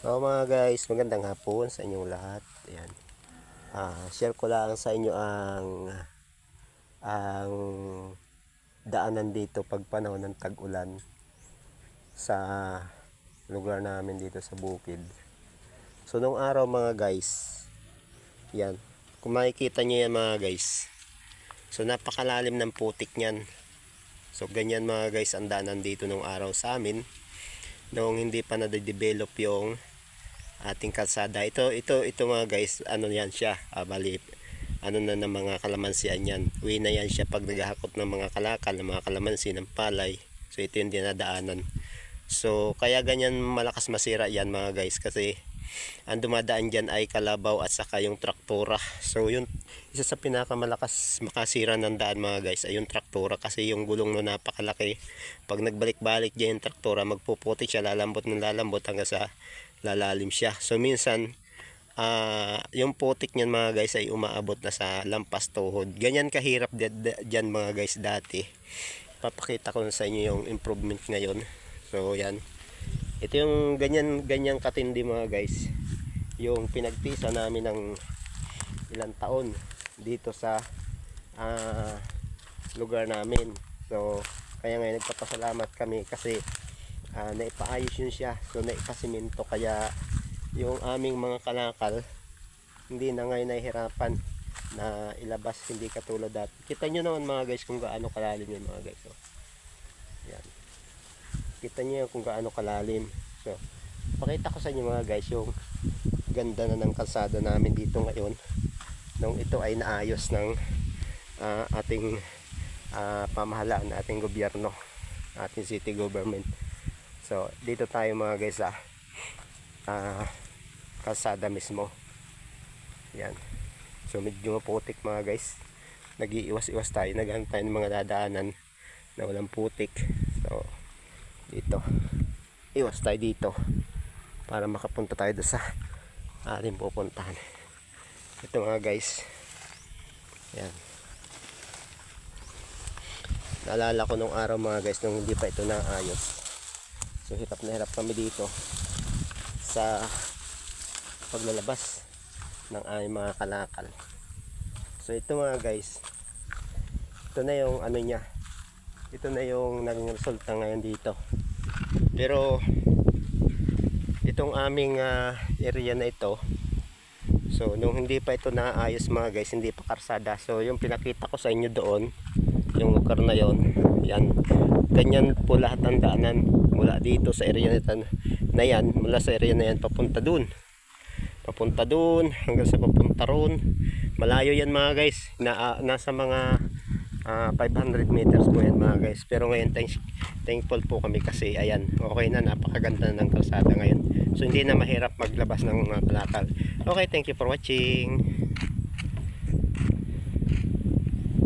So mga guys, magandang hapon sa inyong lahat. Ayan. Share ko lang sa inyo ang daanan dito pag panahon ng tag-ulan sa lugar namin dito sa bukid. So nung araw mga guys, yan. Kung makikita nyo yan mga guys, so napakalalim ng putik niyan. So ganyan mga guys ang daanan dito nung araw sa amin nung hindi pa na-develop yung ating kalsada. Ito mga guys, ano yan siya, bali ano na ng mga kalamansian yan. Uwi na yan siya pag naghahakot ng mga kalakal, ng mga kalamansi, ng palay. So ito yung dinadaanan. So kaya ganyan malakas masira yan mga guys, kasi ang dumadaan dyan ay kalabaw at saka yung traktora. So yun, isa sa pinakamalakas makasira ng daan mga guys ay yung traktora, kasi yung gulong no napakalaki. Pag nagbalik-balik dyan yung traktora, magpuputik siya, lalambot ng lalambot hanggang sa lalalim siya. So minsan yung putik niyan mga guys ay umaabot na sa lampas tuhod. Ganyan kahirap dyan mga guys dati. Papakita ko sa inyo yung improvement ngayon. So yan, ito yung ganyan katindi mga guys, yung pinagtisa namin ng ilang taon dito sa lugar namin. So kaya ngayon nagpapasalamat kami kasi naipaayos yun siya. So naipasiminto, kaya yung aming mga kalakal hindi na ngayon nahihirapan na ilabas, hindi katulad dati. Kita nyo naman mga guys kung gaano kalalim yun mga guys. So, yan. Kita nyo kung gaano kalalim. So pakita ko sa inyo mga guys yung ganda na ng kalsada namin dito ngayon nung ito ay naayos ng ating pamahalaan, ating gobyerno, ating city government. So dito tayo mga guys kalsada mismo. Yan. So medyo maputik mga guys. Nag-iiwas-iwas tayo, naghahanap tayo ng mga dadaanan na walang putik. So dito, iwas tayo dito para makapunta tayo doon sa ating pupuntahan. Ito mga guys. Yan. Naalala ko nung araw mga guys, nung hindi pa ito naayos. So hirap na hirap kami dito sa paglalabas ng aming mga kalakal. So ito mga guys, ito na yung ano niya, ito na yung naging resulta ngayon dito. Pero itong aming area na ito, so nung hindi pa ito naayos mga guys, hindi pa karsada. So yung pinakita ko sa inyo doon, yung lugar na yon, yan, ganyan po lahat ang daanan mula dito sa area na yan, mula sa area na yan papunta dun hanggang sa papunta ron. Malayo yan mga guys, nasa mga 500 meters po yan mga guys. Pero ngayon thankful po kami kasi ayan, okay na, napakaganda ng kalsada ngayon. So hindi na mahirap maglabas ng mga kalakal. Okay, thank you for watching.